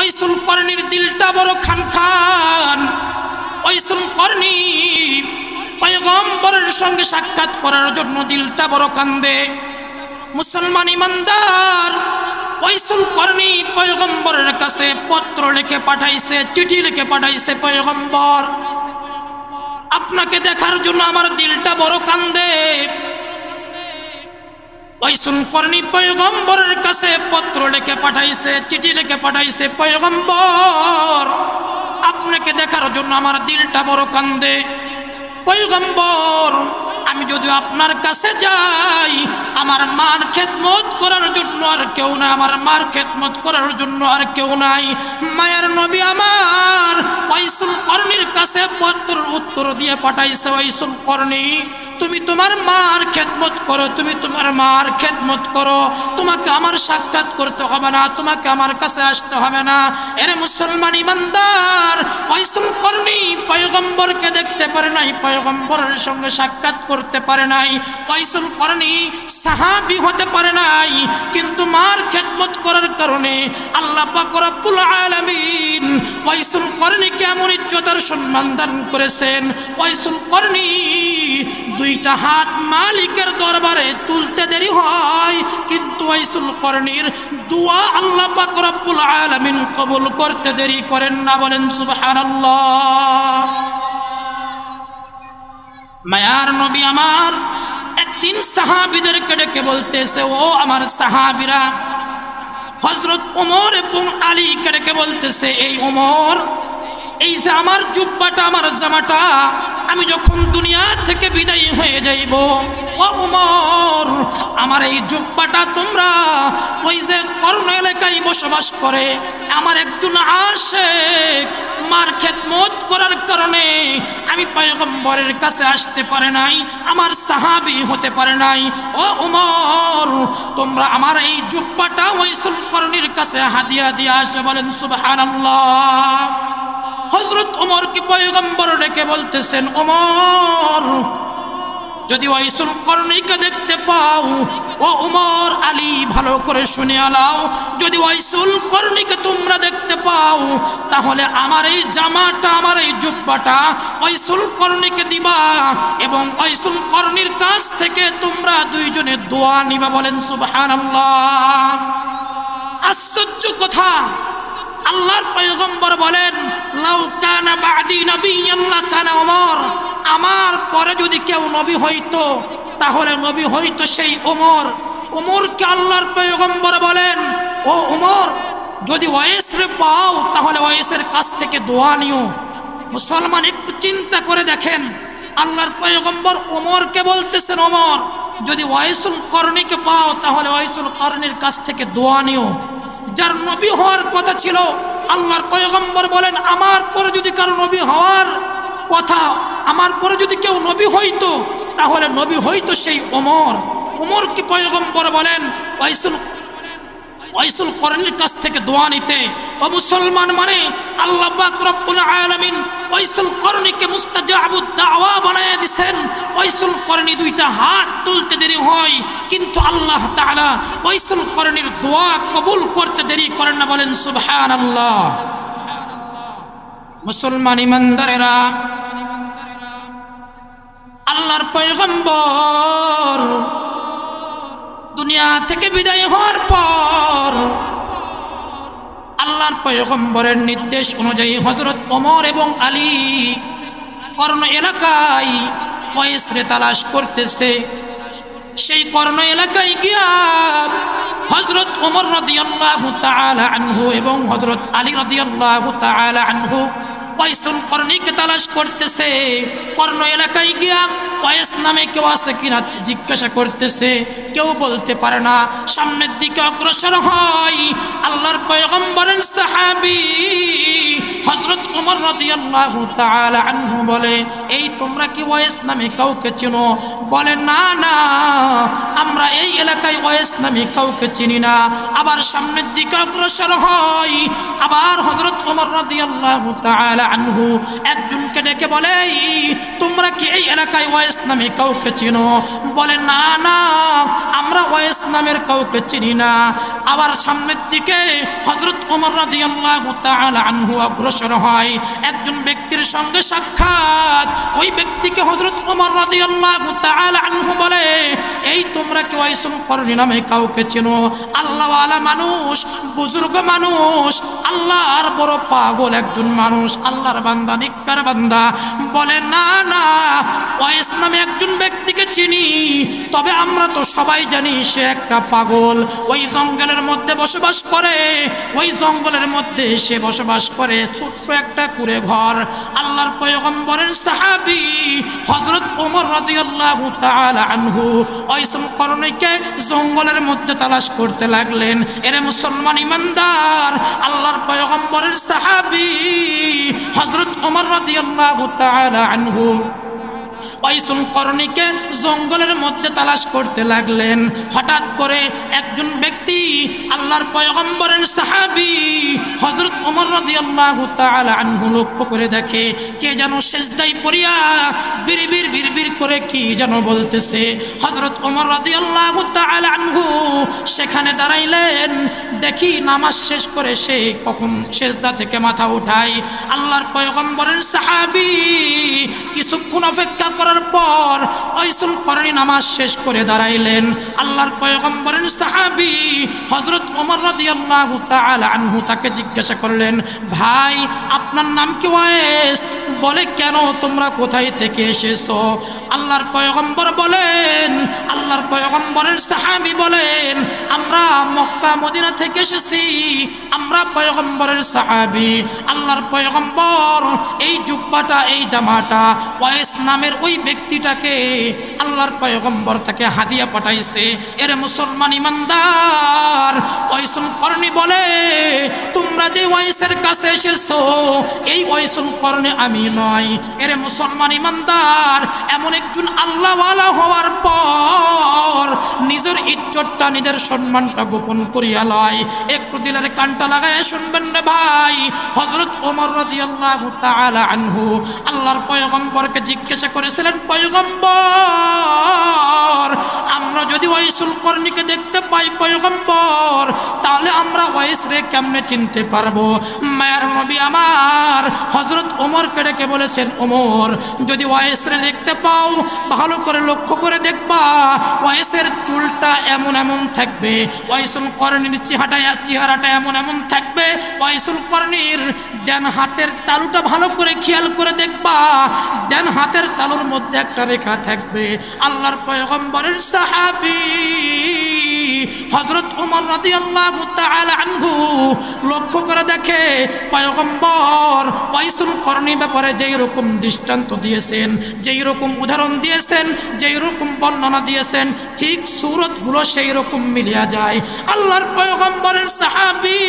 ওয়াইসুল করনির দিলটা বড় খান। ওয়াইসুল করনি পয়গম্বরের সঙ্গে সাক্ষাৎ করার জন্য দিলটা বড় কান্দে। মুসলমান ইমানদার ওয়াইসুল করনি পয়গম্বরের কাছে পত্র লিখে পাঠাইছে, চিঠি লিখে পাঠাইছে, পয়গম্বর আপনাকে দেখার জন্য আমার দিলটা বড় কান্দে। ওয়াইসুল করনি পয়গম্বরের কাছে পত্র লিখে পাঠাইছে, চিঠি লিখে পাঠাইছে, পয়গম্বর আপনাকে দেখার জন্য আমার দিলটা বড় কান্দে। পয়গম্বর আমি যদি আপনার কাছে যাই আমার মার খেদমত করার জন্য আর কেউ নাই, আমার মার খেদমত করার জন্য আর কেউ নাই। মায়ের নবী আমার ওয়াইসুল করনির কাছে পত্রের উত্তর দিয়ে পাঠাইছে, ওয়াইসুল করনি তুমি তোমার মার খেদমত করো, তুমি তোমার মার খেদমত করো, তোমাকে আমার সাক্ষাৎ করতে হবে না, তোমাকে আমার কাছে আসতে হবে না। এর মুসলমান ইমানদার ওয়াইসুল করনি পয়গম্বরকে দেখতে পারে নাই, পয়গম্বরের সঙ্গে সাক্ষাৎ করতে পারে নাই, ওয়াইসুল করনি সাহাবী হতে পারে নাই, কিন্তু মার খেদমত করার কারণে আল্লাহ পাক রব্বুল আলামিন ওয়াইসুল করনিকে এমন ইজ্জতের সম্মান দান করেছেন। ওয়াইসুল করনি দুইটা হাত মালিকের দরবারে তুলতে দেরি হয়, কিন্তু ওয়াইসুল করনির দোয়া আল্লাহ পাক রব্বুল আলামিন কবুল করতে দেরি করেন না। বলেন সুবহানাল্লাহ। মায়ার নবী আমার একদিন সাহাবীদেরকে ডেকে বলতেছে, ও আমার সাহাবীরা, হযরত ওমর এবং আলীকে ডেকে বলতেছে, এই ওমর, এই যে আমার জুব্বাটা, আমার জামাটা, আমি যখন দুনিয়া থেকে বিদায় হয়ে যাইব, ও ওমর, আমার এই জুব্বাটা তোমরা ওই যে কর্ণ এলাকায় বসবাস করে আমার একজন আশিক মার খেদমত করার কারণে আমি পয়গম্বরের কাছে আসতে পারে নাই, আমার সাহাবী হতে পারে নাই। ও ওমর, তোমরা আমার এই জুব্বাটা ওয়াইসুল করনির কাছে হাদিয়া দিয়ে আসবে। বলেন সুবহানাল্লাহ। হযরত ওমরকে পয়গম্বর ডেকে বলতেছেন, ওমর, যদি ওয়াইসুল করনিকে দেখতে পাও, ও ওমর আলী ভালো করে শুনে আলাও, যদি ওয়াইসুল করনিকে তোমরা দেখতে পাও তাহলে আমার এই জামাটা, আমার এই জুব্বাটা ওয়াইসুল করনিকে দিবা এবং ওয়াইসুল করনির কাছ থেকে তোমরা দুইজনে দোয়া নিবা। বলেন সুবহানাল্লাহ। আশ্চর্য কথা, আল্লাহর পয়গম্বর বলেন, লাউ কানা বাদি নবিয়্যান লাকানা ওমর, আমার পরে যদি কেউ নবী হইতো তাহলে নবী হইতো সেই ওমর। ওমরকে আল্লাহর পয়গম্বর বলেন, ও ওমর, যদি ওয়াইসরে পাও তাহলে ওয়াইসের কাছ থেকে দোয়া নিও। মুসলমান একটু চিন্তা করে দেখেন, আল্লাহর পয়গম্বর ওমরকে বলতেছেন, ওমর, যদি ওয়াইসুল করনিকে পাও তাহলে ওয়াইসুল করনির কাছ থেকে দোয়া নিও। যার নবী হওয়ার কথা ছিল, আল্লাহর পয়গম্বর বলেন, আমার পরে যদি কারো নবী হওয়ার কথা, আমার পরে যদি কেউ নবী হইতো তাহলে নবী হইতো সেই ওমর। ওমরকে পয়গম্বর বলেন ওয়াইসুল করনির কাছ থেকে দোয়া নিতে। ও মুসলমান, মানে আল্লাহ পাক রব্বুল আলামিন ওয়াইসুল করনিকে মুস্তাজাবুদ দাওয়া বানায়া দিবেন। ওয়াইসুল করনি দুইটা হাত তুলতে দেরি হয়, কিন্তু আল্লাহ তাআলা ওয়াইসুল করনির দোয়া কবুল করতে দেরি করেন না। বলেন সুবহানাল্লাহ। মুসলমান ইমানদারেরা, আল্লাহর পয়গম্বর দুনিয়া থেকে বিদায় হওয়ার পর আল্লাহর পয়গম্বরের নির্দেশ অনুযায়ী হযরত ওমর এবং আলী কর্ণ এলাকায় ওয়াইসরে তালাশ করতেছে। সেই কর্ণ এলাকায় গিয়া হযরত ওমর রাদিয়াল্লাহু তাআলা আনহু এবং হযরত আলী রাদিয়াল্লাহু তাআলা আনহু ওয়াইসুল করনিকে তালাশ করতেছে। কর্ণ এলাকায় গিয়া ওয়াইস নামে কেউ আছে কিনা জিজ্ঞাসা করতেছে, কেউ বলতে পারে না। সামনের দিকে অগ্রসর হয় আল্লাহর পয়গম্বরের সাহাবী হযরত ওমর রাদিয়াল্লাহু তাআলা আনহু বলে, এই তোমরা কি ওয়াইস নামে কাউকে চিনো? বলে, না না, আমরা এই এলাকায় ওয়াইস নামে কাউকে চিনি না। আবার সামনের দিকে অগ্রসর হয়, আবার হযরত ওমর ওমর রাদিয়াল্লাহু তাআলা আনহু একজনকে ডেকে বলে, তোমরা কি এই এলাকায় ওয়াইস নামে কাউকে চিনো? বলে, না না, আমরা ওয়াইস নামের কাউকে চিনি না। আবার সামনের দিকে হযরত ওমর রাদিয়াল্লাহু তাআলা আনহু অগ্রসর হয়, একজন ব্যক্তির সঙ্গে সাক্ষাৎ। ওই ব্যক্তিকে হযরত ওমর রাদিয়াল্লাহু তাআলা আনহু বলে, এই তোমরা কি ওয়াইসুল করনি নামে কাউকে চেনো? আল্লাহওয়ালা মানুষ, বুজুর্গ মানুষ, আল্লাহর বড় পাগল একজন মানুষ, আল্লাহর বান্দা, নিককার বান্দা। বলে, না না, ওয়াইস নামে একজন ব্যক্তিকে চিনি, তবে আমরা তো সবাই জানি সে একটা পাগল, ওই জঙ্গলের মধ্যে বসবাস করে, ওই জঙ্গলের মধ্যে সে বসবাস করে, ছোট্ট একটা কুঁড়ে ঘর। আল্লাহর পয়গম্বরের সাহাবী হযরত ওমর রাদিয়াল্লাহু তাআলা আনহু ওয়াইসুল করনীকে জঙ্গলের মধ্যে তালাশ করতে লাগলেন। এরে মুসলমান ইমানদার, আল্লাহর পয়গম্বরের সাহাবী হযরত ওমর রাদিয়াল্লাহু তাআলা আনহু ওয়াইসুল করনীকে জঙ্গলের মধ্যে তালাশ করতে লাগলেন। হঠাৎ করে একজন ব্যক্তি আল্লাহর পয়গম্বরের সাহাবী হযরত ওমর রাদিয়াল্লাহু তাআলা আনহু লক্ষ্য করে দেখে কে যেন সিজদায় পড়িয়া বিড়বিড় বিড়বিড় করে কি যেন বলতেছে। হযরত ওমর রাদিয়াল্লাহু তাআলা আনহু সেখানে দাঁড়াইলেন। দেখি নামাজ শেষ করে সে কখন সিজদা থেকে মাথা উঠায়। আল্লাহর পয়গম্বরের সাহাবী কিছুক্ষণ অপেক্ষা করার পর ওয়াইসুল করনী নামাজ শেষ করে দাঁড়াইলেন। আল্লাহর পয়গম্বরের সাহাবী হযরত ওমর রাদিয়াল্লাহু তাআলা আনহু তাকে জিজ্ঞাসা করলেন, ভাই আপনার নাম কি ওয়াইস? বলে, কেন, তোমরা কোথায় থেকে এসেছো? আল্লাহর পয়গম্বর বলেন, আল্লাহর পয়গম্বরের সাহাবী বলেন, আমরা মক্কা মদিনা থেকে এসেছি, আমরা পয়গম্বরের সাহাবী। আল্লাহর পয়গম্বর এই জুব্বাটা, এই জামাটা ওয়াইস নামের ওই ব্যক্তিটাকে আল্লাহর পয়গম্বর তাকে হাদিয়া পাঠাইছে। এর মুসলমান ইমানদার, ওয়াইসুল করনী বলে, তোমরা যে ওয়াইসের কাছে এসেছো এই ওয়াইসুল করনী আমি নয়। এর মুসলমান ইমানদার, এমন একজন আল্লাহওয়ালা হওয়ার পর নিজের ইজ্জতটা, নিজের সম্মানটা গোপন করিয়া লয়। একটু দিলের কানটা লাগায় শুনবেন রে ভাই। হযরত ওমর রাদিয়াল্লাহু তাআলা আনহু আল্লাহর পয়গম্বরকে জিজ্ঞাসা করেছিলেন, পয়গম্বর, আমরা যদি ওয়াইসুল করনীকে দেখতে পাই পয়গম্বর, তাহলে আমরা ওয়াইস রে কেমনে চিনতে পারবো? মায়ার নবী আমার হযরত ওমরকে ডেকে বলেছেন, ওমর, যদি ওয়াইস রে দেখতে পাও ভালো করে লক্ষ্য করে দেখবা, ওয়াইসের চুলটা এমন এমন থাকবে, ওয়াইসুল করনীর চেহারাটা এমন এমন থাকবে, ওয়াইসুল করনীর ডান হাতের তালুটা ভালো করে খেয়াল করে দেখবা, ডান হাতের তালুর মধ্যে একটা রেখা থাকবে। আল্লাহর পয়গম্বরের সাহাবী হযরত ওমর রাদিয়াল্লাহু তাআলা আনহু লক্ষ্য করে দেখে পয়গম্বর ওয়াইসুল করনীর ব্যাপারে যেই রকম দৃষ্টান্ত দিয়েছেন, যেই রকম উদাহরণ দিয়েছেন, যেই রকম বর্ণনা দিয়েছেন, ঠিক সুরতগুলো সেই রকম মিলিয়া যায়। আল্লাহর পয়গম্বরের সাহাবী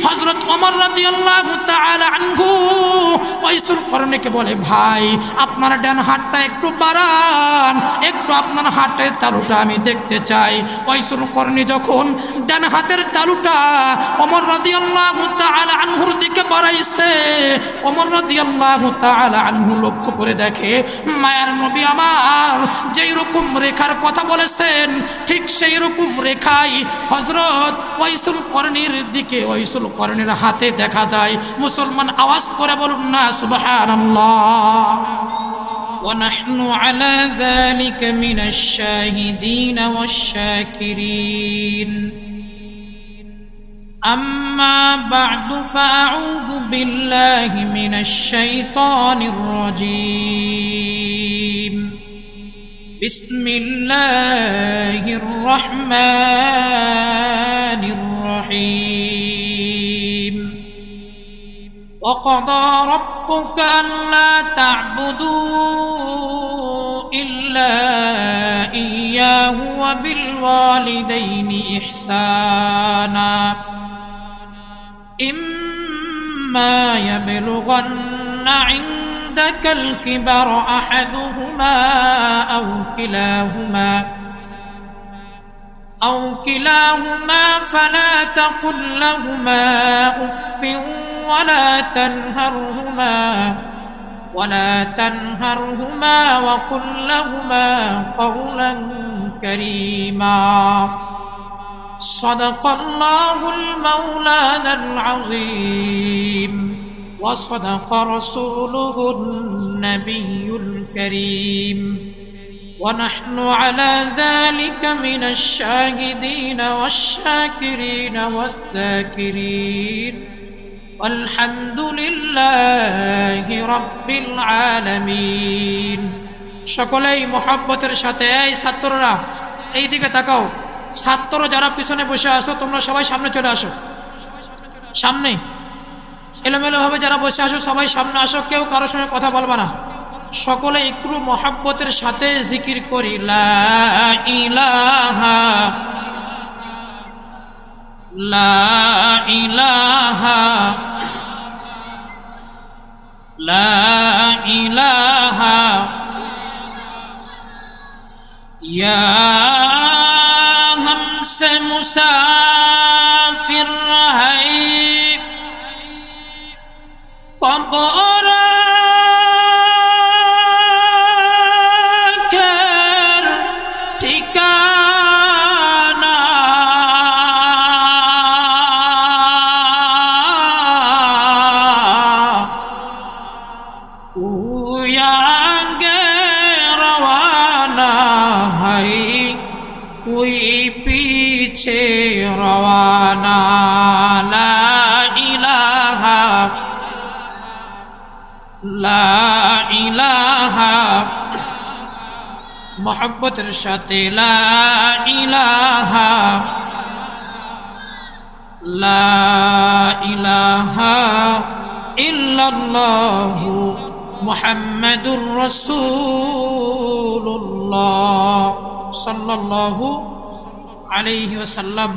হযরত ওমর রাদিয়াল্লাহু তাআলা আনহু ওয়াইসুল করনীকে বলে, ভাই আপনার ডান হাতটা একটু বাড়ান, একটু আপনার হাতের তালুটা আমি দেখতে চাই। ওয়াইসুল করনী যখন ডান হাতের তালুটা ওমর রাদিয়াল্লাহু তাআলা আনহুর দিকে বাড়াইছে, ওমর রাদিয়াল্লাহু তাআলা আনহু লক্ষ্য করে দেখে মায়ার নবী আমার যেই রকম রেখার কথা বলেছেন ঠিক সেই রকম রেখাই হযরত ওয়াইসুল করনীর দিকে, ওয়াইসুল করনীর হাতে দেখা যায়। মুসলমান আওয়াজ করে বলুন না সুবহানাল্লাহ। ونحن على ذلك من الشاهدين والشاكرين أما بعد فأعوذ بالله من الشيطان الرجيم بسم الله الرحمن الرحيم وقضى ربك ألا تعبدوا إلا إياه وبالوالدين إحسانا إما يبلغن عندك الكبر أحدهما أو كلاهما فلا تقل لهما أف ولا تنهرهما وقل لهما قولا كريما صدق الله المولانا العظيم وصدق رسوله النبي الكريم ونحن على ذلك من الشاهدين والشاكرين والذاكرين والحمد لله رب العالمين সকলেই মোহাব্বতের সাথে এই ছাত্ররা এই দিকে তাকাও ছাত্র যারা পিছনে বসে আছো তোমরা সবাই সামনে চলে আসো সামনে এলোমেলো ভাবে যারা বসে আসো সবাই সামনে আসো কেউ কারোর সঙ্গে কথা বলবা না সকলে একটু মোহাব্বতের সাথে জিকির করি লা ইলাহা লা ইলাহা লা ইলাহা ইয়া হামসে মুসাফির রহে কবর রওয়ানা লা ইলাহা লা ইলাহা মোহাব্বতের সাথে লা ইলাহা লা ইলাহা ইল্লাল্লাহু মুহাম্মাদুর রাসূলুল্লাহ সাল্লাল্লাহু আলাইহি ওয়াসাল্লাম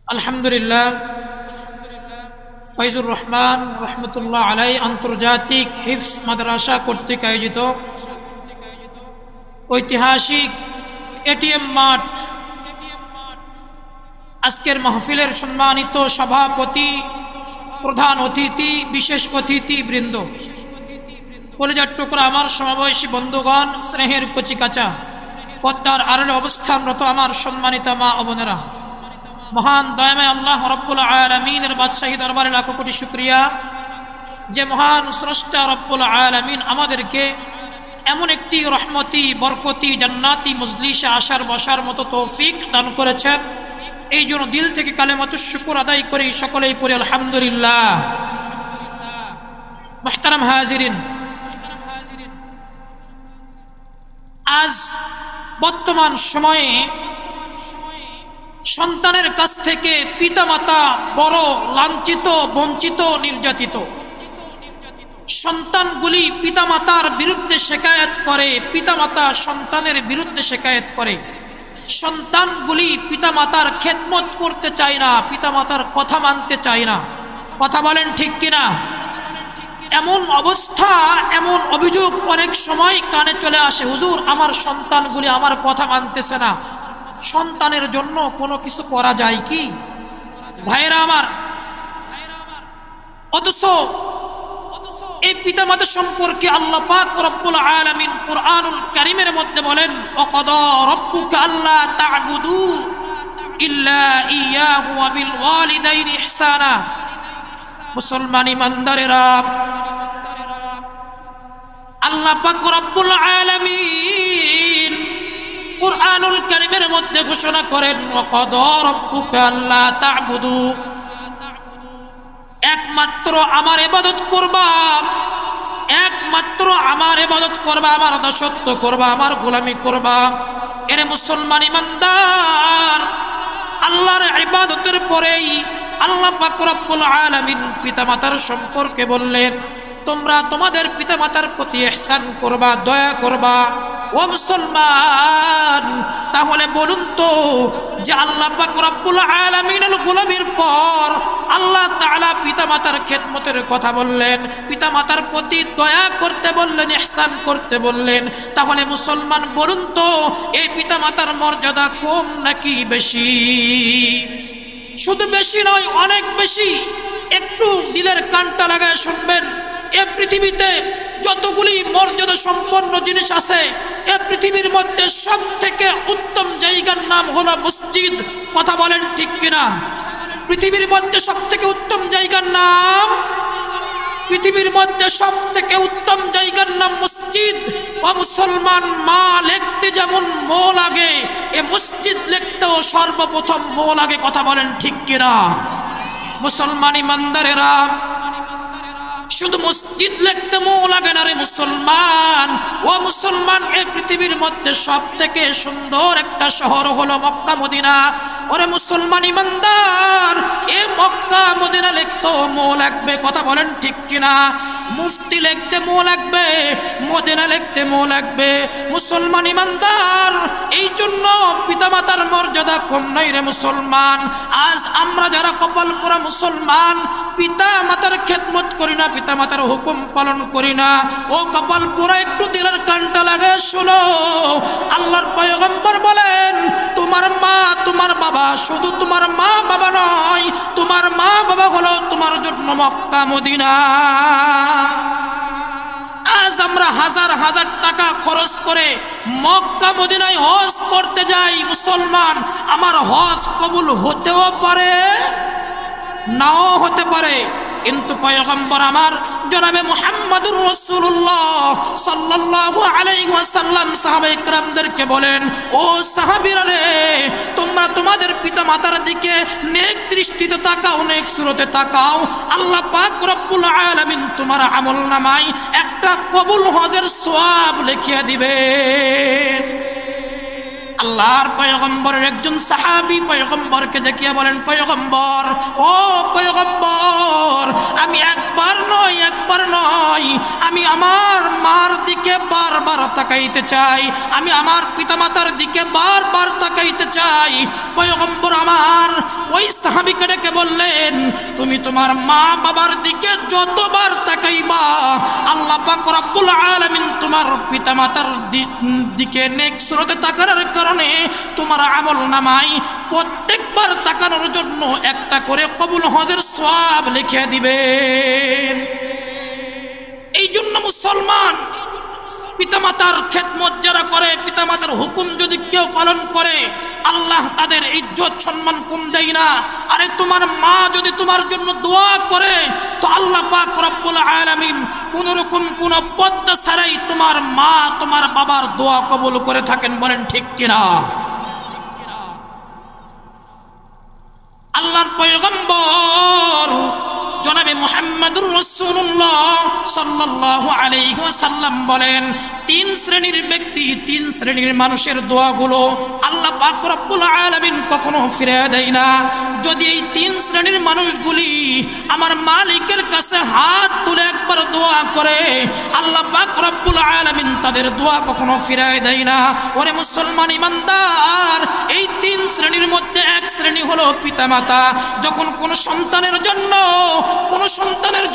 আলহামদুলিল্লাহ ফয়জুর রহমান রহমতুল্লাহ আলাই আন্তর্জাতিক হিফজ মাদ্রাসা কর্তৃক আয়োজিত ঐতিহাসিক এটিএম মাঠ আজকের মাহফিলের সম্মানিত সভাপতি প্রধান অতিথি বিশেষ অতিথি বৃন্দ কলেজার টুকরা আমার সমবয়সী বন্ধুগণ স্নেহের কচিকাচা পদ্মার আড়ালে অবস্থানরত আমার সম্মানিত মা ও বোনেরা মহান দয়াময় আল্লাহ রব্বুল আলামিনের বাদশাহী দরবারে লাখো কোটি শুকরিয়া যে মহান স্রষ্টা রব্বুল আলামিন আমাদেরকে এমন একটি রহমতি বরকতি জান্নাতি মজলিসে আসার বসার মতো তৌফিক দান করেছেন এই জন্য দিল থেকে কালেমাতুশ শুকর আদায় করি সকলেই পড়ি আলহামদুলিল্লাহ মুহতারাম হাজিরিন আজ বর্তমান সময়ে সন্তানের কাছ থেকে পিতামাতা বড় লাঞ্ছিত বঞ্চিত নির্যাতিত সন্তানগুলি পিতামাতার বিরুদ্ধে শিকায়েত করে পিতামাতা সন্তানের বিরুদ্ধে শিকায়েত করে সন্তানগুলি পিতামাতার খেদমত করতে চায় না পিতামাতার কথা মানতে চায় না কথা বলেন ঠিক কিনা এমন অবস্থা এমন অভিযোগ অনেক সময় কানে চলে আসে হুজুর আমার সন্তানগুলি আমার কথা মানতেছে না সন্তানের জন্য কোনো কিছু করা যায় কি ভাইরা আমার অথচ এই পিতামাতা সম্পর্কে আল্লাহ পাক রব্বুল আলামিন কুরআনুল কারীমের মধ্যে বলেন ওয়াকাদা রাব্বুকা আল্লা তা'বুদু ইল্লা ইয়াহু ওয়া বিল ওয়ালিদাইনি ইহসানা মুসলমান ইমানদারেরা আল্লাহ পাক রব্বুল আলামিন কুরআনুল কারীমের মধ্যে ঘোষণা করেন ওয়াকাদা রাব্বুকা আল্লা তা'বুদু একমাত্র আমার ইবাদত করবা একমাত্র আমার ইবাদত করবা আমার দাসত্ব করবা আমার গোলামি করবা এরে মুসলমান ইমানদার আল্লাহর ইবাদতের পরেই আল্লাহ পাক রব্বুল আলামিন পিতামাতার সম্পর্কে বললেন তোমরা তোমাদের পিতামাতার প্রতি ইহসান করবা দয়া করবা ও মুসলমান তাহলে বলুন তো যে আল্লাহ পাক রব্বুল আলামিনের গোলামির পর আল্লাহ তাআলা পিতামাতার খেদমতের কথা বললেন পিতামাতার প্রতি দয়া করতে বললেন ইহসান করতে বললেন তাহলে মুসলমান বলুন তো এই পিতামাতার মর্যাদা কম নাকি বেশি শুধু বেশি নয়, অনেক বেশি। একটু দিলের কানটা লাগায় শুনবেন, এ পৃথিবীতে যতগুলি মর্যাদা সম্পন্ন জিনিস আছে, এ পৃথিবীর মধ্যে সব থেকে উত্তম জায়গার নাম হলো মসজিদ। কথা বলেন ঠিক কিনা? পৃথিবীর মধ্যে সব থেকে উত্তম জায়গার নাম, পৃথিবীর মধ্যে সব থেকে উত্তম জায়গার নাম মসজিদ। ও মুসলমান, মা লিখতে যেমন মো লাগে, এ মসজিদ লিখতেও সর্বপ্রথম মো লাগে। কথা বলেন ঠিক কিনা? মুসলমান ইমানদারেরা, শুধু মসজিদ লিখতে মো লাগে না রে মুসলমান। ও মুসলমান, এই পৃথিবীর মধ্যে সব থেকে সুন্দর একটা শহর হলো মক্কা মদিনা। ওরে মুসলমান ইমানদার, এ মক্কা মদিনা লিখতেও মো লাগবে। কথা বলেন ঠিক কিনা? মুফতি লিখতে মো লাগবে, মদিনা লিখতে মো লাগবে। মুসলমান ইমানদার, এই জন্য পিতামাতার মর্যাদা কম নাই রে মুসলমান। আজ আমরা যারা কপাল পোড়া মুসলমান, পিতা মাতার খেদমত করি না, পিতা মাতার হুকুম পালন করি না। ও কপাল পোড়া, একটু দিলের কানটা লাগে শোনো। আল্লাহর পয়গম্বর বলেন, তোমার মা তোমার বাবা, শুধু তোমার মা বাবা নয়, তোমার মা বাবা হলো তোমার জন্য মক্কা মদিনা। আজ আমরা হাজার হাজার টাকা খরচ করে মক্কা মদিনায় হজ করতে যাই। মুসলমান, আমার হজ কবুল হতেও পারে, নাও হতে পারে, কিন্তু পয়গম্বর আমার জনাবে মুহাম্মদুর রাসূলুল্লাহ সাল্লাল্লাহু আলাইহি ওয়াসাল্লাম সাহাবায়ে কেরামদেরকে বলেন, ও সাহাবীরা রে, তোমরা তোমাদের পিতামাতার দিকে নেক দৃষ্টিতে তাকাও, নেক সুরতে তাকাও। আল্লাহ পাক রব্বুল আলামিন তোমার আমলনামায় একটা কবুল হজের সওয়াব লিখিয়ে দিবেন। আল্লাহর পয়গম্বরের একজন সাহাবী পয়গম্বরকে দেখিয়ে বলেন, পয়গম্বর, ও পয়গম্বর, আমি একবার নয়, আমি আমার মার দিকে বারবার তাকাইতে চাই, আমি আমার পিতামাতার দিকে বারবার তাকাইতে চাই। পয়গম্বর আমার ওই সাহাবীকে ডেকে বললেন, তুমি তোমার মা বাবার দিকে যতবার তাকাইবা, আল্লাহ পাক রব্বুল আলামিন তোমার পিতামাতার দিকে নেক সুরতে তাকানোর কারণে তোমার আমলনামায় প্রত্যেকবার তাকানোর জন্য একটা করে কবুল হজের সওয়াব লিখে দিবেন। এই জন্য মুসলমান, পিতামাতার খেদমত যারা করে, পিতামাতার হুকুম যদি কেউ পালন করে, আল্লাহ তাদের ইজ্জত সম্মান কম দেয় না। আরে তোমার মা যদি তোমার জন্য দোয়া করে, তো আল্লাহ পাক রব্বুল আলামিন কোন রকম কোন পদ্মা ছাড়াই তোমার মা তোমার বাবার দোয়া কবুল করে থাকেন। বলেন ঠিক কিনা? আল্লাহর পয়গম্বর জনাবে মুহাম্মদুর রাসূলুল্লাহ সাল্লাল্লাহু আলাইহি ওয়াসাল্লাম বলেন, তিন শ্রেণীর ব্যক্তি, তিন শ্রেণীর মানুষের দোয়াগুলো আল্লাহ পাক রব্বুল আলামিন কখনো ফিরিয়ে দেয় না। যদি এই তিন শ্রেণীর মানুষগুলি আমার মালিকের কাছে হাত তুলে একবার দোয়া করে, আল্লাহ পাক রব্বুল আলামিন তাদের দোয়া কখনো ফিরিয়ে দেয় না। ওরে মুসলমান ইমানদার, এই তিন শ্রেণীর মধ্যে এক শ্রেণী হলো পিতামাতা। যখন কোন সন্তানের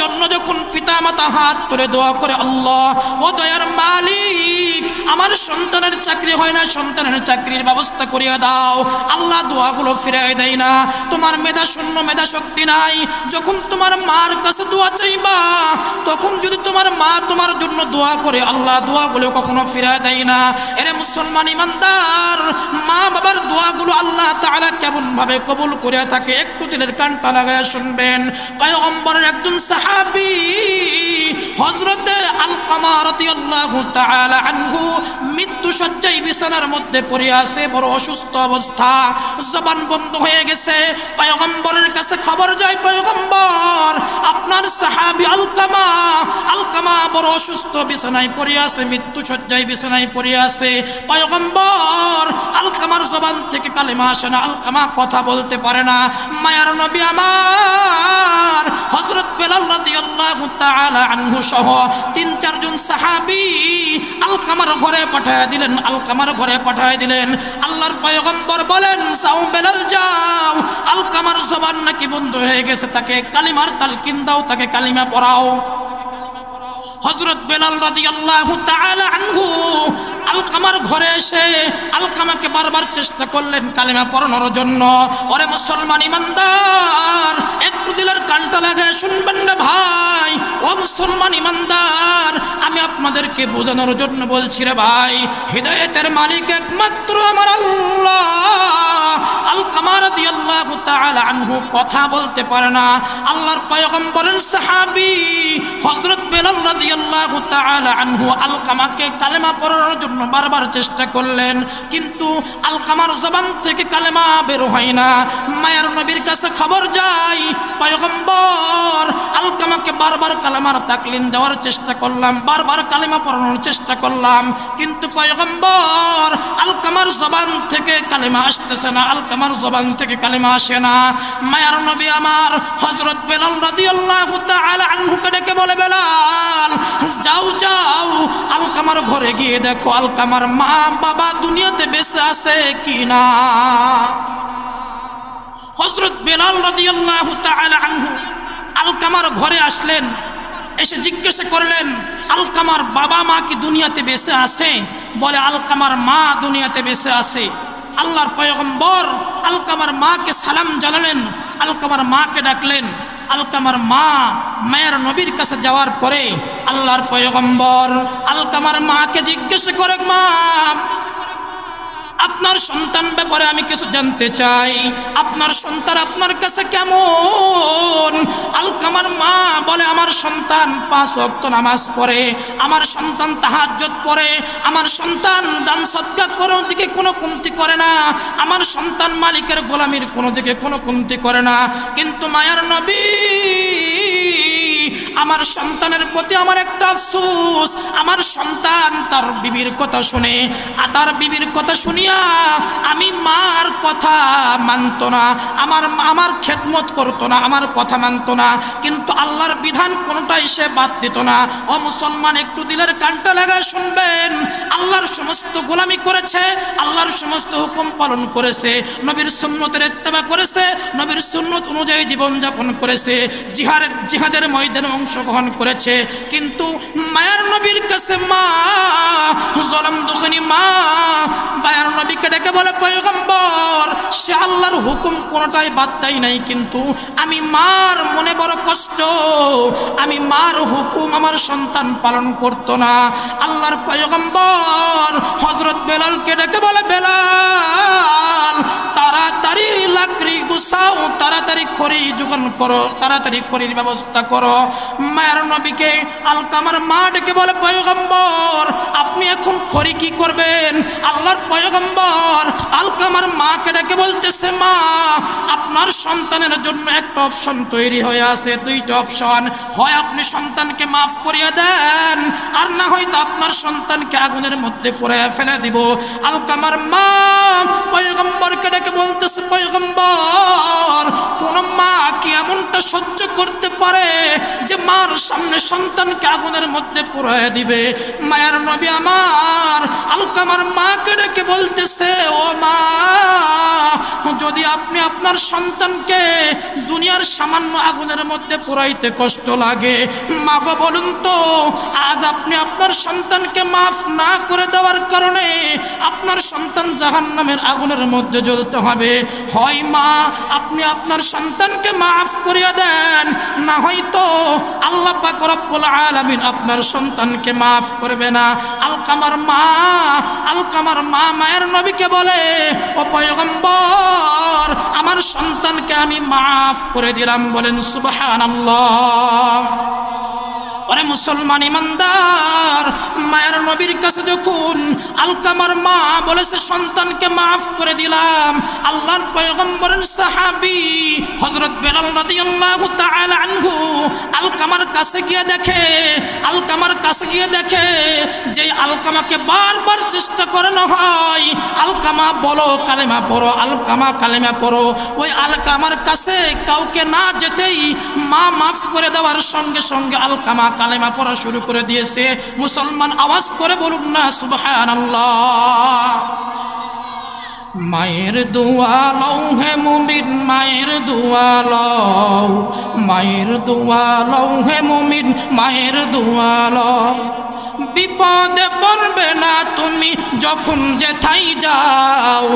জন্য যখন পিতামাতা হাত তুলে দোয়া করে, আল্লাহ ও দয়ার মালিক, আমার সন্তানের চাকরি হয় না, সন্তানের চাকরির ব্যবস্থা করিয়া দাও। আল্লাহ দোয়াগুলো ফিরিয়ে দেয় না। তোমার মেধা শূন্য, মেধা শক্তি নাই, যখন তোমার মার কাছে দোয়া চাইবা, তখন যদি তোমার মা তোমার জন্য দোয়া করে, আল্লাহ দোয়াগুলো কখনো ফিরিয়ে দেয় না। এরে মুসলমান ইমানদার, মা বাবার দোয়াগুলো আল্লাহ তাআলা কেমন ভাবে কবুল করে থাকে, একটু দিলের কানটা লাগায় শুনবেন। পয়গম্বরের একজন সাহাবী হযরতে আলকামা রাদিয়াল্লাহু তাআলা আনহু মৃত্যু শয্যায় বিছানার মধ্যে পড়ে আছে, বড় অসুস্থ অবস্থা, জবান বন্ধ হয়ে গেছে। পয়গম্বরের কাছে খবর যায়, পয়গম্বর, আপনার সাহাবী আলকামা বড় অসুস্থ, বিছানায় পড়ে আছে, মৃত্যু শয্যায় বিছানায় পড়ে আছে। পয়গম্বর, আলকামার জবান থেকে কালেমা আসে না, আলকামা কথা বলতে পারে না। মায়ার নবী আমার হযরত বেলাল রাদিয়াল্লাহু তাআলা আনহু সহ ৩-৪ জন সাহাবী আলকামার ঘরে পাঠিয়ে দিলেন। আল্লাহর পয়গম্বর বলেন, যাও বেলাল যাও, আলকামার জবান নাকি বন্ধ হয়ে গেছে, তাকে কালিমার তালকিন দাও, তাকে কালিমা পড়াও। হযরত বেলাল রাদিয়াল্লাহু তাআলা আনহু আলকামার ঘরে এসে আলকামাকে বারবার চেষ্টা করলেন কালেমা পড়ানোর জন্য। ওরে মুসলমান ইমানদার, একটু দিলের কানটা লাগায় শুনবেন না ভাই। ও মুসলমান ইমানদার, আমি আপনাদেরকে বোঝানোর জন্য বলছি রে ভাই, হিদায়াতের মালিক একমাত্র আমার আল্লাহ। আলকামা রাদিয়াল্লাহু তাআলা আনহু কথা বলতে পারে না। আল্লাহর পয়গম্বরের সাহাবী হযরত বেলাল রাদিয়াল্লাহু তাআলা আনহু আলকামাকে কালেমা পড়ানোর জন্য বারবার চেষ্টা করলেন, কিন্তু আলকামার জবান থেকে কালেমা বের হয় না। মায়ার নবীর কাছে খবর যায়, পয়গম্বর আলকামাকে বারবার কালেমার তাকলিম দেওয়ার চেষ্টা করলাম, বারবার কালেমা পড়ানোর চেষ্টা করলাম, কিন্তু পয়গম্বর আলকামার জবান থেকে কালেমা আসতেছে না, আলকামার জবান থেকে কালেমা আসে না। মায়ার নবী আমার হযরত বেলাল রাদিয়াল্লাহু তাআলা আনহুকে ডেকে বলে, বেলাল যাও যাও আলকামার ঘরে গিয়ে দেখো আলকামার মা বাবা দুনিয়াতে বেঁচে আছে কিনা। হযরত বেলাল রাদিয়াল্লাহু তাআলা আনহু আলকামার ঘরে আসলেন, এসে জিজ্ঞাসা করলেন আলকামার বাবা মা কি দুনিয়াতে বেঁচে আছে? বলে আলকামার মা দুনিয়াতে বেঁচে আছে। আল্লাহর পয়গম্বর আলকামার মাকে সালাম জানালেন, আলকামার মাকে ডাকলেন। আলকামার মা মায়ের নবীর কাছে যাওয়ার পরে আল্লাহর পয়গম্বর আলকামার মাকে জিজ্ঞাসা করে, মা আপনার সন্তান ব্যাপারে আমি কিছু জানতে চাই, আপনার সন্তান আপনার কাছে কেমন? আলকামার মা বলে, আমার সন্তান 5 ওয়াক্ত নামাজ পড়ে, আমার সন্তান তাহাজ্জুদ পড়ে, আমার সন্তান দান সদকা করার দিকে কোনো কমতি করে না, আমার সন্তান মালিকের গোলামির কোনো দিকে কোনো কমতি করে না। কিন্তু মায়ার নবী, আমার সন্তানের প্রতি আমার একটা আফসোস, আমার সন্তান তার বিবির কথা শুনে, তার বিবির কথা শুনিয়া আমি মার কথা মানত না, আমার খেদমত করতো না, আমার কথা মানত না, কিন্তু আল্লাহর বিধান কোনোটাই সে বাদ দিত না। ও মুসলমান, একটু দিলের কানটা লাগায় শুনবেন, আল্লাহর সমস্ত গোলামি করেছে, আল্লাহর সমস্ত হুকুম পালন করেছে, নবীর সুন্নতের ইত্তেবা করেছে, নবীর সুন্নত অনুযায়ী জীবনযাপন করেছে, জিহাদের ময়দানে অংশগ্রহণ করেছে, কিন্তু মায়ার নবীর কাছে মা জলম দুখনি মা মায়ার নবীকে ডেকে বলে, পয়গম্বর সে আল্লাহর হুকুম কোনোটাই বাদ দেয় নাই, কিন্তু আমি মার মনে বড় কষ্ট, আমি মার হুকুম আমার সন্তান পালন করতো না। আল্লাহর পয়গম্বর হযরত বেলালকে ডেকে বলে, বেলাল তাড়াতাড়ি লাকড়ি গুছাও, তাড়াতাড়ি খড়ি জোগান করো, তাড়াতাড়ি খড়ির ব্যবস্থা করো। মায়ের নবীকে আলকামার মা ডেকে বলে, পয়গম্বর আপনি এখন খড়ি কি করবেন? আল্লাহর পয়গম্বর আলকামার মাকে ডেকে বলতেছে, মা আপনার সন্তানের জন্য একটা অপশন তৈরি হয়ে আছে, 2টা অপশন, হয় আপনি সন্তানকে মাফ করিয়ে দেন, আর না হয়তো আপনার সন্তানকে আগুনের মধ্যে পুড়িয়ে ফেলে দিব। আলকামার মা পয়গম্বরকে ডেকে বলতেছে, পয়গম্বর কোন মা কি এমনটা সহ্য করতে পারে যে মার সামনে সন্তানকে আগুনের মধ্যে পুড়িয়ে দিবে? মায়ের নবী আমার আলকামার মাকে ডেকে বলতেছে, ও মা যদি আপনি আপনার সন্তানকে দুনিয়ার সামান্য আগুনের মধ্যে পুড়াইতে কষ্ট লাগে, মা গো বলুন তো আজ আপনি আপনার সন্তানকে মাফ না করে দেওয়ার কারণে আপনার সন্তান জাহান্নামের আগুনের মধ্যে জ্বলতে হবে। হয় মা আপনি আপনার সন্তানকে মাফ করিয়া দেন, না হয়তো আল্লাহ পাক রব্বুল আলামিন আপনার সন্তানকে মাফ করবে না। আলকামার মা মায়ের নবীকে বলে, ও পয়গম্বর আমার সন্তানকে আমি মাফ করে দিলাম। বলেন সুবহানাল্লাহ। ওরে মুসলমান ইমানদার, মায়ের নবীর কাছে যখন আলকামার মা বলেছে সন্তানকে মাফ করে দিলাম, আল্লাহর পয়গম্বরের সাহাবী হযরত বেলাল রাদিয়াল্লাহু তাআলা আনহু আলকামার কাছে গিয়ে দেখে যে আলকামাকে বারবার চেষ্টা করানো হয়, আলকামা বলো কালেমা পড়ো, আলকামা কালেমা পড়ো। ওই আলকামার কাছে কাউকে না যেতেই মা মাফ করে দেওয়ার সঙ্গে সঙ্গে আলকামা কালেমা পড়া শুরু করে দিয়েছে। মুসলমান আওয়াজ করে বলুন না সুবহানাল্লাহ। মায়ের দোয়া লও হে মুমিন, মায়ের দোয়া লও, মায়ের দোয়া লও হে মুমিন, মায়ের দোয়া লও। বিপদে পড়বে না তুমি যখন যেথাই যাও,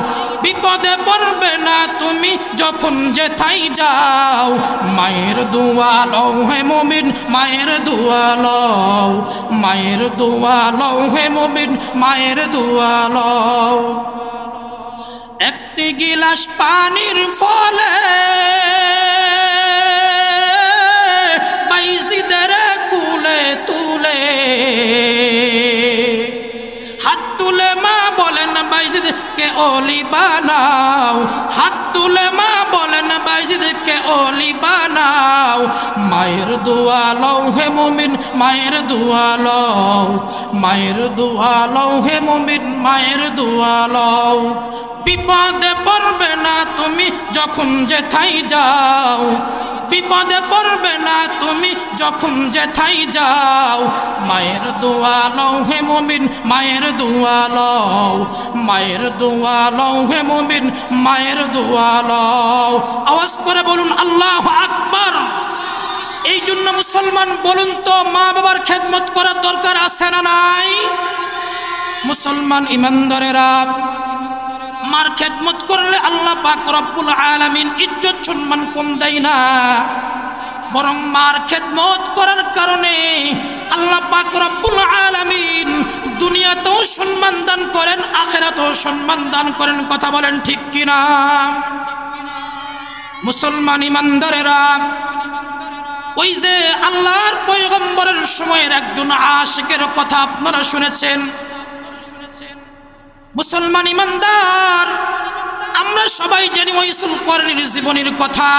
বিপদে পড়বে না তুমি যখন যেথাই যাও। মায়ের দোয়া লও হে মুমিন, মায়ের দোয়া লও, মায়ের দোয়া লও হে মুমিন, মায়ের দোয়া লও। একটি গিলাস পানির ফলে বাইজিদের কুলে তুলে, হাত তুলে মা বলেন বাইজিদকে ওলি বানাও, হাত তুলে মা বলেন বাইজিদকে ওলি বানাও। মায়ের দোয়া লও হে মুমিন, মায়ের দোয়া লও, মায়ের দোয়া লও হে মুমিন, মায়ের দোয়া লও। বিপদে পড়বে না তুমি যখন যেথাই যাও, বিপদে পড়বে না তুমি যখন যেথাই যাও। মায়ের দোয়া লও হে মুমিন, মায়ের দোয়া লও, মায়ের দোয়া লও হে মুমিন, মায়ের দোয়া লও। আওয়াজ করে বলুন আল্লাহু আকবার। এই জন্য মুসলমান বলুন তো, মা বাবার খেদমত করার দরকার আছে না নাই? মুসলমান ইমানদারেরা, মার খেদমত করলে আল্লাহ পাক রব্বুল আলামিন ইজ্জত সম্মান কম দেয় না, বরং মার খেদমত করার কারণে আল্লাহ পাক রব্বুল আলামিন দুনিয়াতেও সম্মান দান করেন, আখিরাতেও সম্মান দান করেন। কথা বলেন ঠিক কিনা? মুসলমান ইমানদারেরা, ওই যে আল্লাহর পয়গম্বরের সময়ের একজন আশিকের কথা আপনারা শুনেছেন। মুসলমান ইমানদার, আমরা সবাই জানি ওয়াইসুল করনীর জীবনের কথা।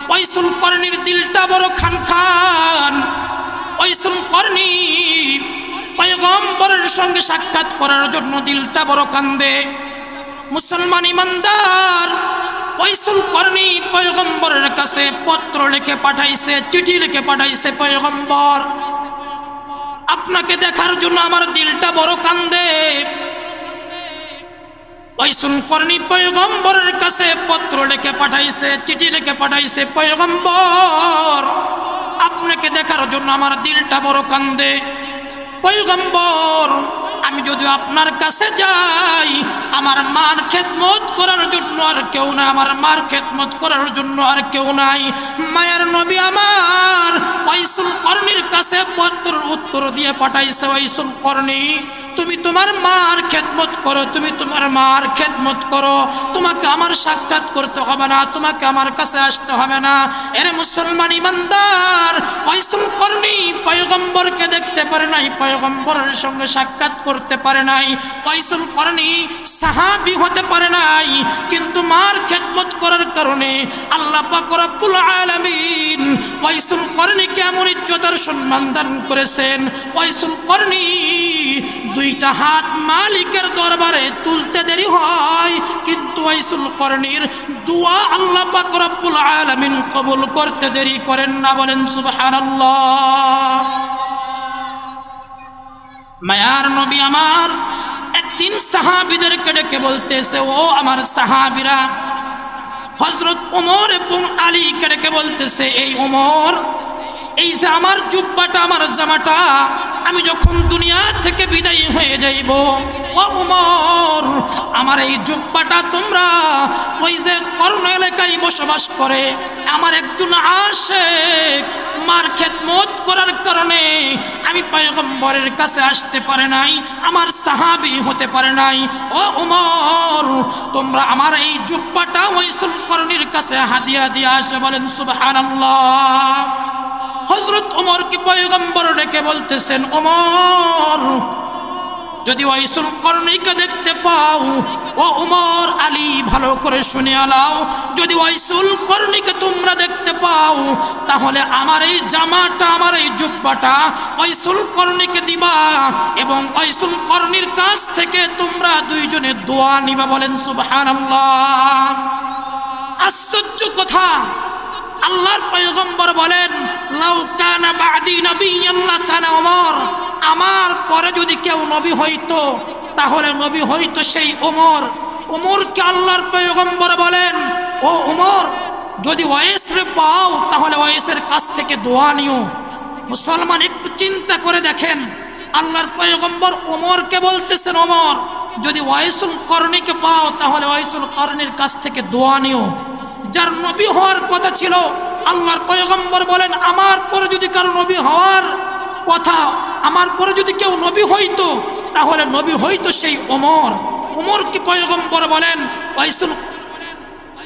ওয়াইসুল করনীর দিলটা বড় খানখান। ওয়াইসুল করনী পয়গম্বরের সঙ্গে সাক্ষাৎ করার জন্য দিলটা বড় কান্দে। মুসলমান ইমানদার, ওয়াইসুল করনী পয়গম্বরের কাছে পত্র লিখে পাঠাইছে, চিঠি লিখে পাঠাইছে, পয়গম্বর আপনাকে দেখার জন্য আমার দিলটা বড় কান্দে। ওয়াইসুল করনী পয়গম্বরের কাছে পত্র লিখে পাঠাইছে, চিঠি লিখে পাঠাইছে, পয়গম্বর আপনাকে দেখার জন্য আমার দিলটা বড় কান্দে। পয়গম্বর, আমি যদি আপনার কাছে যাই, আমার মার খেদমত করার জন্য আর কেউ নাই, আমার মার খেদমত করার জন্য আর কেউ নাই। মায়ের নবী আমার ওয়াইসুল করনীর কাছে পত্রের উত্তর দিয়ে পাঠাইছে, ওয়াইসুল করনী তুমি তোমার মার খেদমত করো, তুমি তোমার মার খেদমত করো, তোমাকে আমার সাক্ষাৎ করতে হবে না, তোমাকে আমার কাছে আসতে হবে না। এর মুসলমান ইমানদার, ওয়াইসুল করনী পয়গম্বরকে দেখতে পারে নাই, পয়গম্বরের সঙ্গে সাক্ষাৎ করতে পারে নাই। ওয়াইসুল করনী সাহাবী হতে পারে নাই, কিন্তু মার খেদমত করার কারণে আল্লাহ পাক রব্বুল আলামিন ওয়াইসুল করনীকে এমন ইজ্জতের সম্মান দান করেছেন। ওয়াইসুল করনী দুইটা হাত মালিকের দরবারে তুলতে দেরি হয়, কিন্তু ওয়াইসুল করনীর দোয়া আল্লাহ পাক রব্বুল আলামিন কবুল করতে দেরি করেন না। বলেন সুবহানাল্লাহ। মায়ার নবী আমার একদিন সাহাবীদেরকে ডেকে বলতেছে, ও আমার সাহাবীরা, হযরত ওমর এবং আলীকে ডেকে বলতেছে, এই ওমর, এই যে আমার জুব্বাটা, আমার জামাটা, আমি যখন দুনিয়া থেকে বিদায় হয়ে যাইব, ও ওমর, আমার এই জুব্বাটা তোমরা ওই যে কর্ণ এলাকায় বসবাস করে আমার একজন আশিক মার খেদমত করার কারণে আমি পয়গম্বরের কাছে আসতে পারে নাই, আমার সাহাবী হতে পারে নাই। ও ওমর, তোমরা আমার এই জুব্বাটা ওয়াইসুল করনীর কাছে হাদিয়া দিয়ে আসে। বলেন সুবহানাল্লাহ। হযরত ওমর কি পয়গম্বর ডেকে বলতেছেন, ওমর, যদি ওয়াইসুল করনীকে দেখতে পাও, ও ওমর আলী ভালো করে শুনে আলাও, যদি ওয়াইসুল করনীকে তোমরা দেখতে পাও, তাহলে আমার এই জামাটা, আমার এই জুব্বাটা ওয়াইসুল করনীকে দিবা এবং ওয়াইসুল করনীর কাছ থেকে তোমরা দুইজনে দোয়া নিবা। বলেন সুবহানাল্লাহ। আশ্চর্য কথা, আল্লাহর পয়গম্বর বলেন, লাউ কানা বাদি নবিয়্যান লাকানা ওমর, আমার পরে যদি কেউ নবী হইতো তাহলে নবী হইতো সেই ওমর। ওমরকে আল্লাহর পয়গম্বর বলেন, ও ওমর, যদি ওয়াইসরে পাও তাহলে ওয়াইসের কাছ থেকে দোয়া নিও। মুসলমান, একটু চিন্তা করে দেখেন, আল্লাহর পয়গম্বর ওমরকে বলতেছেন, ওমর যদি ওয়াইসুল করণীকে পাও তাহলে ওয়াইসুল করণীর কাছ থেকে দোয়া নিও, যার নবী হওয়ার কথা ছিল। আল্লাহর পয়গম্বর বলেন, আমার পরে যদি কারো নবী হওয়ার কথা, আমার পরে যদি কেউ নবী হইতো তাহলে নবী হইতো সেই ওমর। ওমরকে পয়গম্বর বলেন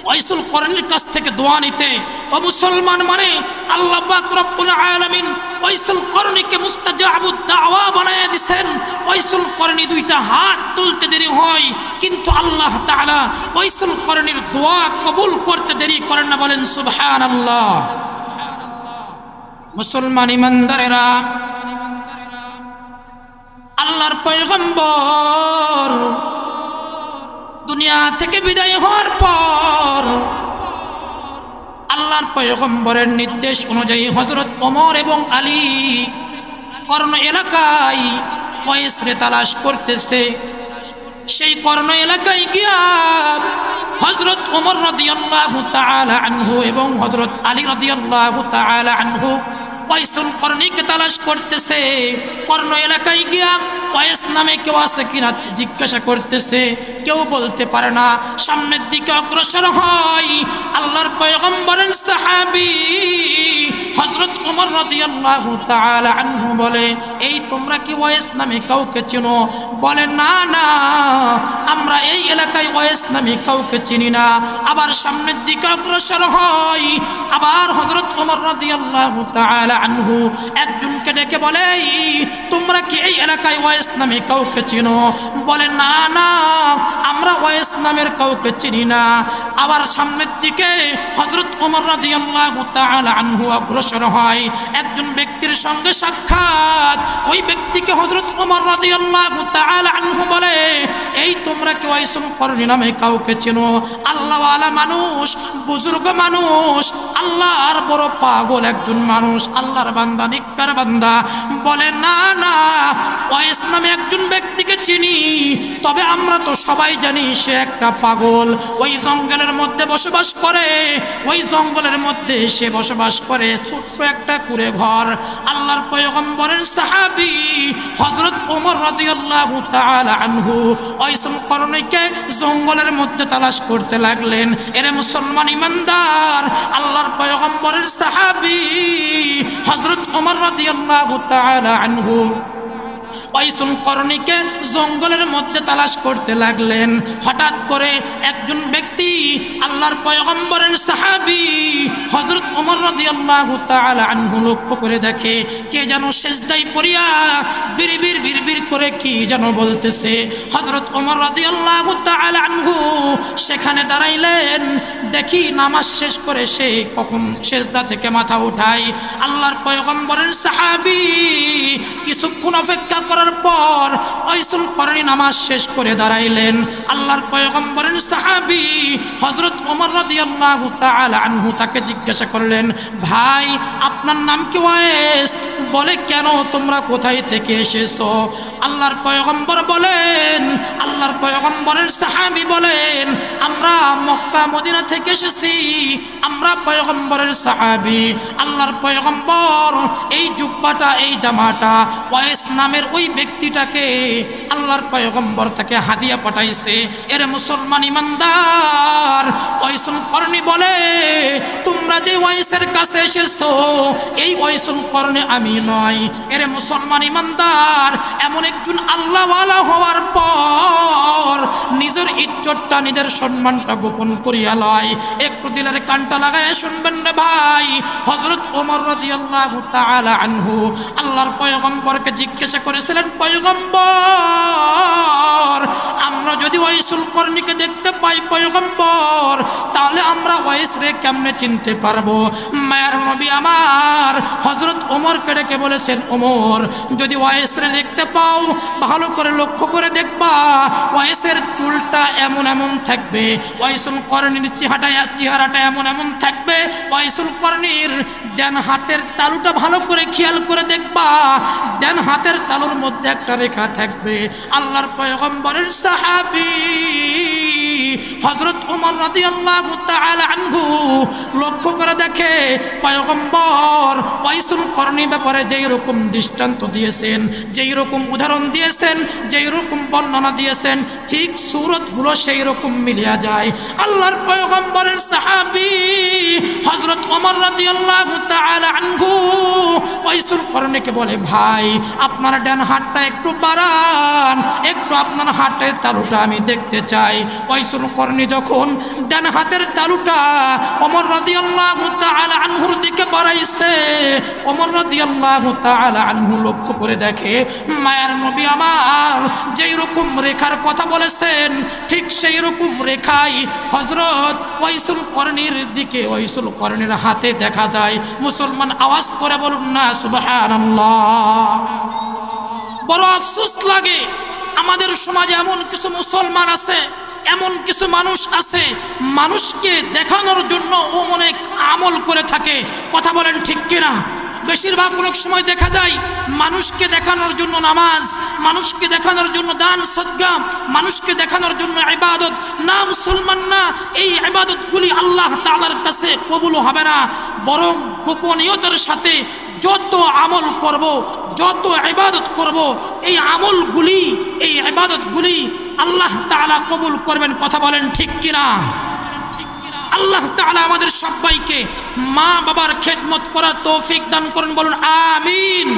ওয়াইসুল করণীর কাছ থেকে দোয়া নিতে। ও মুসলমান, মানে আল্লাহ পাক রব্বুল আলামিন ওয়াইসুল করণীকে মুস্তাজাবুদ দাওয়া বানায় দিবেন। ওয়াইসুল করণী দুইটা হাত তুলতে দেরি হয়, কিন্তু আল্লাহ তাআলা ওয়াইসুল করণীর দোয়া কবুল করতে দেরি করেন না। বলেন সুবহানাল্লাহ। মুসলমান ইমানদারেরা, আল্লাহর পয়গম্বর দুনিয়া থেকে বিদায় হওয়ার পর আল্লাহর পয়গম্বরের নির্দেশ অনুযায়ী হযরত ওমর এবং আলী কর্ণ এলাকায় ওয়াইসরে তালাশ করতেছে। সেই কর্ণ এলাকায় গিয়া হযরত ওমর রাদিয়াল্লাহু তাআলা আনহু এবং হযরত আলী রাদিয়াল্লাহু তাআলা আনহু ওয়াইসুল করণীকে তালাশ করতেছে। কর্ণ এলাকায় গিয়া ওয়াইস নামে কেউ আছে কিনা জিজ্ঞাসা করতেছে, কেউ বলতে পারে না। সামনের দিকে অগ্রসর হয় আল্লাহর পয়গম্বরের সাহাবী হযরত ওমর রাদিয়াল্লাহু তাআলা আনহু বলে, এই তোমরা কি ওয়াইস নামে কাউকে চিনো? বলে, না না, আমরা এই এলাকায় ওয়াইস নামে কাউকে চিনি না। আবার সামনের দিকে অগ্রসর হয়, আবার হযরত ওমর রাদিয়াল্লাহু তাআলা আনহু একজনকে ডেকে বলে, তোমরা কি এই এলাকায় ওয়াইস নামে কাউকে চিনো? বলে, না না, আমরা ওয়াইস নামের কাউকে চিনি না। আবার সামনের দিকে হযরত ওমর রাদিয়াল্লাহু তাআলা আনহু অগ্রসর হয়, একজন ব্যক্তির সঙ্গে সাক্ষাৎ। ওই ব্যক্তিকে হযরত ওমর রাদিয়াল্লাহু তাআলা আনহু বলে, এই তোমরা কি ওয়াইসুল করণী নামে কাউকে চিনো? আল্লাহওয়ালা মানুষ, বুজুর্গ মানুষ, আল্লাহর বড় পাগল একজন মানুষ, আল্লাহর বান্দা, নিকার বান্দা। বলে, না না, ওয়াইস নামে একজন ব্যক্তিকে চিনি, তবে আমরা তো সবাই জানি সে একটা পাগল। ওই জঙ্গলের মধ্যে বসবাস করে, ওই জঙ্গলের মধ্যে সে বসবাস করে, ছোট্ট একটা কুঁড়ে ঘর। আল্লাহর পয়গম্বরের সাহাবী হযরত ওমর রাদিয়াল্লাহু তাআলা আনহু ওয়াইসুল করণীকে জঙ্গলের মধ্যে তালাশ করতে লাগলেন। এরে মুসলমান ইমানদার, আল্লাহর পয়গম্বরের সাহাবী হযরত ওমর রাদিয়াল্লাহু তাআলা আনহু ওয়াইসুল করণীকে জঙ্গলের মধ্যে তালাশ করতে লাগলেন। হঠাৎ করে একজন ব্যক্তি আল্লাহর পয়গম্বরের সাহাবী হযরত ওমর রাদিয়াল্লাহু তাআলা আনহু লক্ষ্য করে দেখে কে যেন সিজদায় পড়িয়া বিড়বিড় বিড়বিড় করে কি যেন বলতেছে। হযরত ওমর রাদিয়াল্লাহু তাআলা আনহু সেখানে দাঁড়াইলেন। দেখি নামাজ শেষ করে সে কখন সিজদা থেকে মাথা উঠায়। আল্লাহর পয়গম্বরের সাহাবী কিছুক্ষণ অপেক্ষা করার পর ওয়াইসুল করণী নামাজ শেষ করে দাঁড়াইলেন। আল্লাহর পয়গম্বরের সাহাবী হযরত ওমর রাদিয়াল্লাহু তাআলা আনহু তাকে জিজ্ঞাসা করলেন, ভাই আপনার নাম কি ওয়াইস? বলে, কেন, তোমরা কোথায় থেকে এসেছো? আল্লাহর পয়গম্বর বলেন, আল্লাহর পয়গম্বরের সাহাবী বলেন, আমরা মক্কা মদিনা থেকে এসেছি, আমরা পয়গম্বরের সাহাবী। আল্লাহর পয়গম্বর এই জুব্বাটা, এই জামাটা ওয়াইস নামের ওই ব্যক্তিটাকে আল্লাহর পয়গম্বর তাকে হাদিয়া পাঠাইছে। এর মুসলমান ইমানদার, ওয়াইসুল করণী বলে, তোমরা যে ওয়াইসের কাছে এসেছো এই ওয়াইসুল করণী আমি নয়। এর মুসলমান ইমানদার, এমন একজন আল্লাহওয়ালা হওয়ার পর নিজের ইজ্জতটা, নিজের সম্মানটা গোপন করিয়া লয়। একটু দিলের কানটা লাগায় শুনবেন রে ভাই। হযরত ওমর রাদিয়াল্লাহু তাআলা আনহু আল্লাহর পয়গম্বরকে জিজ্ঞাসা করেছিলেন, পয়গম্বর আমরা যদি ওয়াইসুল করণীকে দেখতে পাই পয়গম্বর, তাহলে আমরা ওয়াইস রে কেমনে চিনতে পারবো? মায়ার নবী আমার হযরত ওমরকে ডেকে বলেছেন, ওমর যদি ওয়াইস রে দেখতে পাও ভালো করে লক্ষ্য করে দেখবা, ওয়াইসের চুলটা এমন এমন থাকবে, ওয়াইসুল করণীর চেহারাটা এমন এমন থাকবে, ওয়াইসুল করণীর ডান হাতের তালুটা ভালো করে খেয়াল করে দেখবা, ডান হাতের তালুর মধ্যে একটা রেখা থাকবে। আল্লাহর পয়গম্বরের সাহাবী হযরত ওমর রাদিয়াল্লাহু তাআলা আনহু লক্ষ্য করে দেখে পয়গম্বর ওয়াইসুল করনি ব্যাপারে যেই রকম দৃষ্টান্ত দিয়েছেন, যেই রকম উদাহরণ দিয়েছেন, যেই রকম বর্ণনা দিয়েছেন, ঠিক সূরতগুলো সেই রকম মিলিয়া যায়। আল্লাহর পয়গম্বরের সাহাবী হযরত ওমর রাদিয়াল্লাহু তাআলা আনহু ওয়াইসুল করনিকে বলে, ভাই আপনার ডান হাতটা একটু বাড়ান, একটু আপনার হাতের তালুটা আমি দেখতে চাই। ওয়াইসুল করনি যখন ডান হাতের তালুটা ওমর রাদিয়াল্লাহু তাআলা আনহুর দিকে বাড়াইছে, ওমর রাদিয়াল্লাহু তাআলা আনহু লক্ষ্য করে দেখে মায়ার নবী আমার যেই রকম রেখার কথা বলেছেন ঠিক সেই রকম রেখাই হযরত ওয়াইসুল করনির দিকে, ওয়াইসুল করনির হাতে দেখা যায়। মুসলমান আওয়াজ করে বলুন না সুবহানাল্লাহ। বড় আফসোস লাগে আমাদের সমাজে এমন কিছু মুসলমান আছে, এমন কিছু মানুষ আছে, মানুষকে দেখানোর জন্য ও অনেক আমল করে থাকে। কথা বলেন ঠিক কিনা? বেশিরভাগ অনেক সময় দেখা যায় মানুষকে দেখানোর জন্য নামাজ, মানুষকে দেখানোর জন্য দান সদকা, মানুষকে দেখানোর জন্য ইবাদত। না মুসলমান না, এই ইবাদতগুলি আল্লাহ তাআলার কাছে কবুল হবে না। বরং গোপনীয়তার সাথে যত আমল করব, যত ইবাদত করব, এই আমলগুলি, এই ইবাদতগুলি আল্লাহ তাআলা কবুল করবেন। কথা বলেন ঠিক কিনা? আল্লাহ তাআলা আমাদের সবাইকে মা বাবার খেদমত করার তৌফিক দান করুন, বলুন আমিন।